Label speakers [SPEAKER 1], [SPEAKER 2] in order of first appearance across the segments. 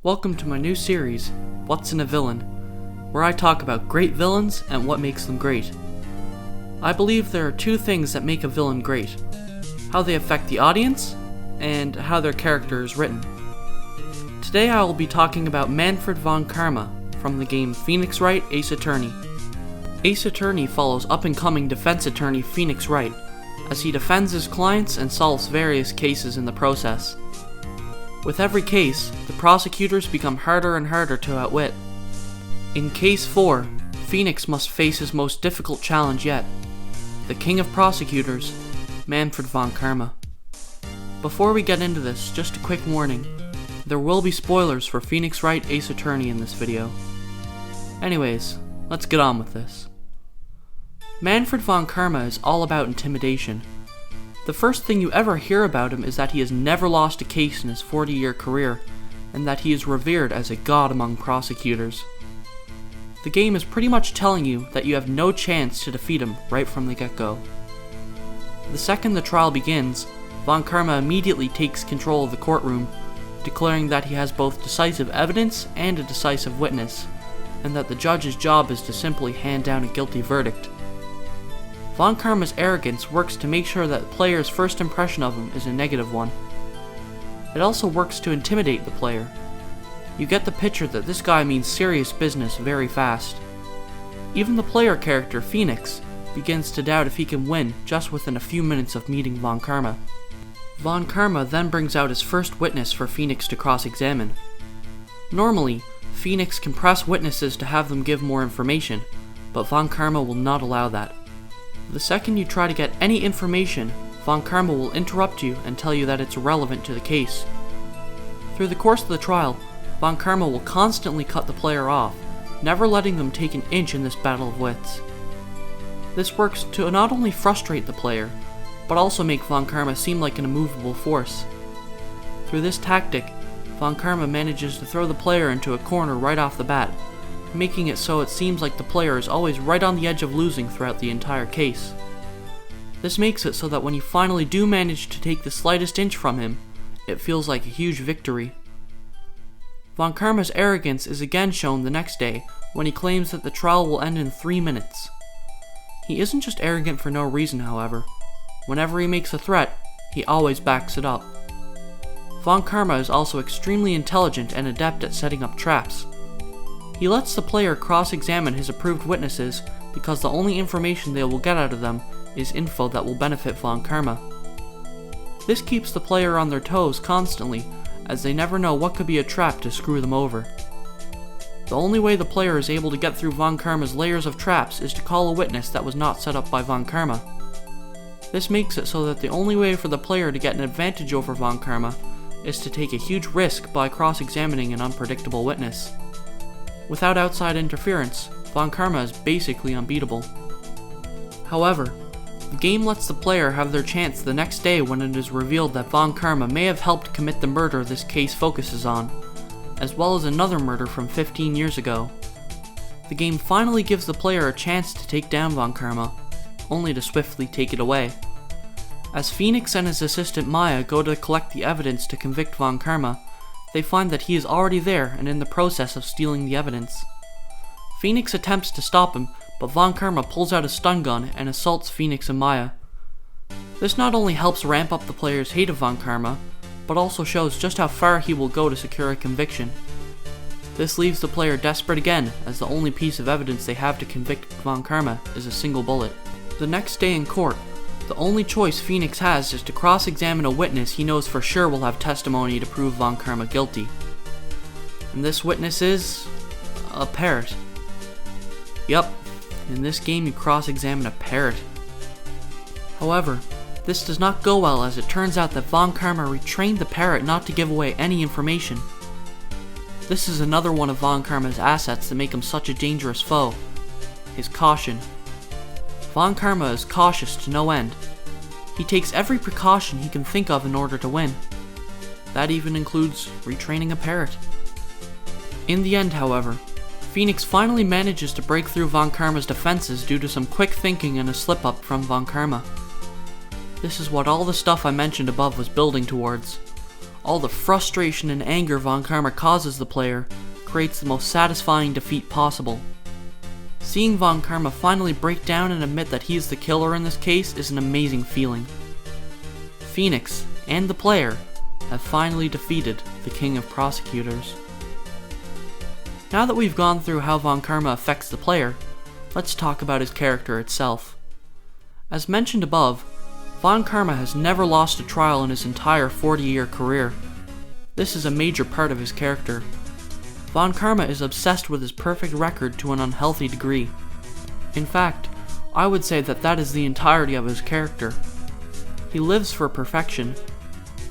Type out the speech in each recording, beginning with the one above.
[SPEAKER 1] Welcome to my new series, What's in a Villain, where I talk about great villains and what makes them great. I believe there are two things that make a villain great: how they affect the audience, and how their character is written. Today I will be talking about Manfred von Karma from the game Phoenix Wright Ace Attorney. Ace Attorney follows up-and-coming defense attorney Phoenix Wright as he defends his clients and solves various cases in the process. With every case, the prosecutors become harder and harder to outwit. In Case 4, Phoenix must face his most difficult challenge yet: the king of prosecutors, Manfred von Karma. Before we get into this, just a quick warning: there will be spoilers for Phoenix Wright Ace Attorney in this video. Anyways, let's get on with this. Manfred von Karma is all about intimidation. The first thing you ever hear about him is that he has never lost a case in his 40-year career, and that he is revered as a god among prosecutors. The game is pretty much telling you that you have no chance to defeat him right from the get-go. The second the trial begins, von Karma immediately takes control of the courtroom, declaring that he has both decisive evidence and a decisive witness, and that the judge's job is to simply hand down a guilty verdict. Von Karma's arrogance works to make sure that the player's first impression of him is a negative one. It also works to intimidate the player. You get the picture that this guy means serious business very fast. Even the player character, Phoenix, begins to doubt if he can win just within a few minutes of meeting von Karma. Von Karma then brings out his first witness for Phoenix to cross-examine. Normally, Phoenix can press witnesses to have them give more information, but von Karma will not allow that. The second you try to get any information, von Karma will interrupt you and tell you that it's irrelevant to the case. Through the course of the trial, von Karma will constantly cut the player off, never letting them take an inch in this battle of wits. This works to not only frustrate the player, but also make von Karma seem like an immovable force. Through this tactic, von Karma manages to throw the player into a corner right off the bat, making it so it seems like the player is always right on the edge of losing throughout the entire case. This makes it so that when you finally do manage to take the slightest inch from him, it feels like a huge victory. Von Karma's arrogance is again shown the next day when he claims that the trial will end in 3 minutes. He isn't just arrogant for no reason, however. Whenever he makes a threat, he always backs it up. Von Karma is also extremely intelligent and adept at setting up traps. He lets the player cross-examine his approved witnesses because the only information they will get out of them is info that will benefit von Karma. This keeps the player on their toes constantly, as they never know what could be a trap to screw them over. The only way the player is able to get through von Karma's layers of traps is to call a witness that was not set up by von Karma. This makes it so that the only way for the player to get an advantage over von Karma is to take a huge risk by cross-examining an unpredictable witness. Without outside interference, von Karma is basically unbeatable. However, the game lets the player have their chance the next day when it is revealed that von Karma may have helped commit the murder this case focuses on, as well as another murder from 15 years ago. The game finally gives the player a chance to take down von Karma, only to swiftly take it away. As Phoenix and his assistant Maya go to collect the evidence to convict von Karma, they find that he is already there and in the process of stealing the evidence. Phoenix attempts to stop him, but von Karma pulls out a stun gun and assaults Phoenix and Maya. This not only helps ramp up the player's hate of von Karma, but also shows just how far he will go to secure a conviction. This leaves the player desperate again, as the only piece of evidence they have to convict von Karma is a single bullet. The next day in court, the only choice Phoenix has is to cross-examine a witness he knows for sure will have testimony to prove von Karma guilty. And this witness is a parrot. Yup, in this game you cross-examine a parrot. However, this does not go well, as it turns out that von Karma retrained the parrot not to give away any information. This is another one of von Karma's assets that make him such a dangerous foe: his caution. Von Karma is cautious to no end. He takes every precaution he can think of in order to win. That even includes retraining a parrot. In the end, however, Phoenix finally manages to break through von Karma's defenses due to some quick thinking and a slip-up from von Karma. This is what all the stuff I mentioned above was building towards. All the frustration and anger Von Karma causes the player creates the most satisfying defeat possible. Seeing Von Karma finally break down and admit that he is the killer in this case is an amazing feeling. Phoenix and the player have finally defeated the King of Prosecutors. Now that we've gone through how Von Karma affects the player, let's talk about his character itself. As mentioned above, Von Karma has never lost a trial in his entire 40-year career. This is a major part of his character. Von Karma is obsessed with his perfect record to an unhealthy degree. In fact, I would say that is the entirety of his character. He lives for perfection.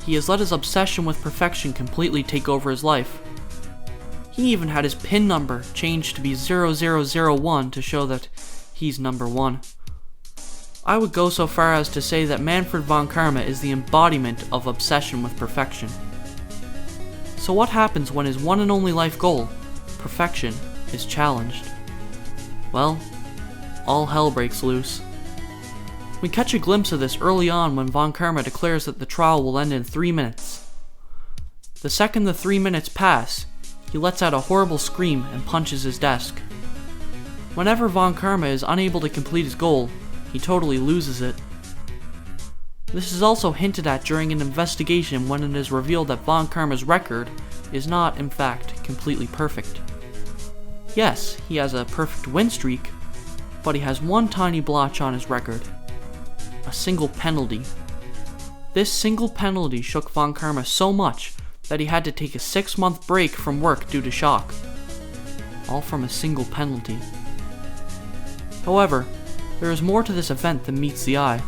[SPEAKER 1] He has let his obsession with perfection completely take over his life. He even had his PIN number changed to be 0001 to show that he's number 1. I would go so far as to say that Manfred von Karma is the embodiment of obsession with perfection. So what happens when his one and only life goal, perfection, is challenged? Well, all hell breaks loose. We catch a glimpse of this early on when Von Karma declares that the trial will end in 3 minutes. The second the 3 minutes pass, he lets out a horrible scream and punches his desk. Whenever Von Karma is unable to complete his goal, he totally loses it. This is also hinted at during an investigation when it is revealed that Von Karma's record is not, in fact, completely perfect. Yes, he has a perfect win streak, but he has one tiny blotch on his record. A single penalty. This single penalty shook Von Karma so much that he had to take a 6-month break from work due to shock. All from a single penalty. However, there is more to this event than meets the eye.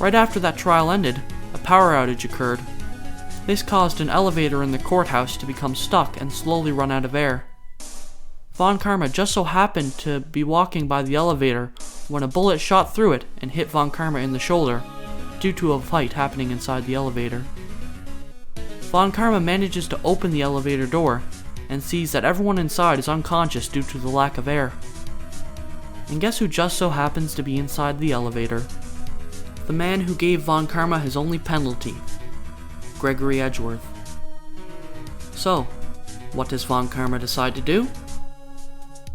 [SPEAKER 1] Right after that trial ended, a power outage occurred. This caused an elevator in the courthouse to become stuck and slowly run out of air. Von Karma just so happened to be walking by the elevator when a bullet shot through it and hit Von Karma in the shoulder, due to a fight happening inside the elevator. Von Karma manages to open the elevator door and sees that everyone inside is unconscious due to the lack of air. And guess who just so happens to be inside the elevator? The man who gave Von Karma his only penalty, Gregory Edgeworth. So, what does Von Karma decide to do?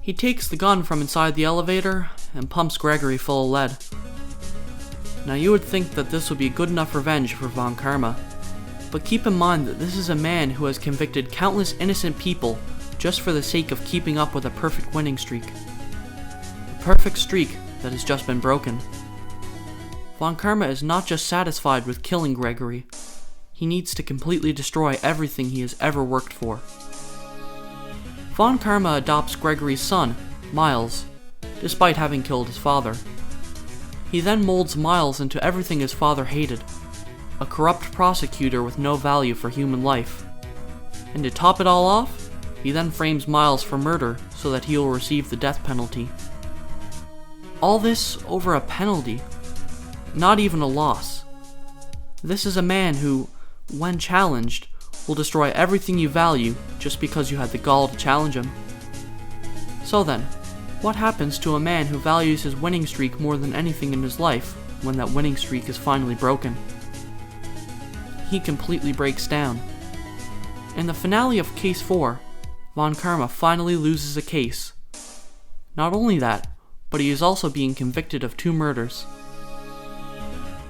[SPEAKER 1] He takes the gun from inside the elevator and pumps Gregory full of lead. Now you would think that this would be good enough revenge for Von Karma, but keep in mind that this is a man who has convicted countless innocent people just for the sake of keeping up with a perfect winning streak. A perfect streak that has just been broken. Von Karma is not just satisfied with killing Gregory, he needs to completely destroy everything he has ever worked for. Von Karma adopts Gregory's son, Miles, despite having killed his father. He then molds Miles into everything his father hated, a corrupt prosecutor with no value for human life. And to top it all off, he then frames Miles for murder so that he will receive the death penalty. All this over a penalty. Not even a loss. This is a man who, when challenged, will destroy everything you value just because you had the gall to challenge him. So then, what happens to a man who values his winning streak more than anything in his life when that winning streak is finally broken? He completely breaks down. In the finale of Case 4, Von Karma finally loses a case. Not only that, but he is also being convicted of 2 murders.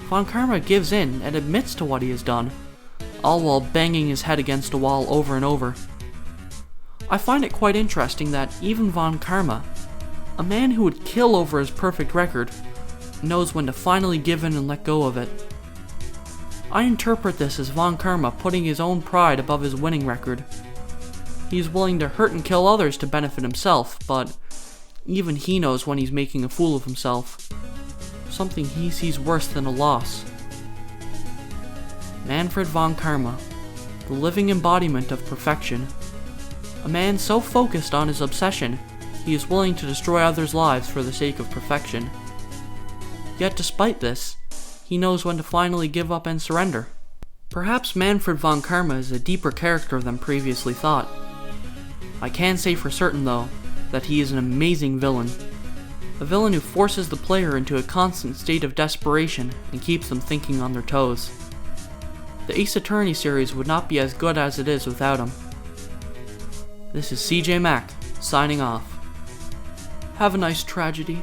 [SPEAKER 1] Von Karma gives in and admits to what he has done, all while banging his head against a wall over and over. I find it quite interesting that even Von Karma, a man who would kill over his perfect record, knows when to finally give in and let go of it. I interpret this as Von Karma putting his own pride above his winning record. He is willing to hurt and kill others to benefit himself, but even he knows when he's making a fool of himself. Something he sees worse than a loss. Manfred von Karma, the living embodiment of perfection. A man so focused on his obsession, he is willing to destroy others' lives for the sake of perfection. Yet despite this, he knows when to finally give up and surrender. Perhaps Manfred von Karma is a deeper character than previously thought. I can say for certain, though, that he is an amazing villain. A villain who forces the player into a constant state of desperation and keeps them thinking on their toes. The Ace Attorney series would not be as good as it is without him. This is CJ Mack, signing off. Have a nice tragedy.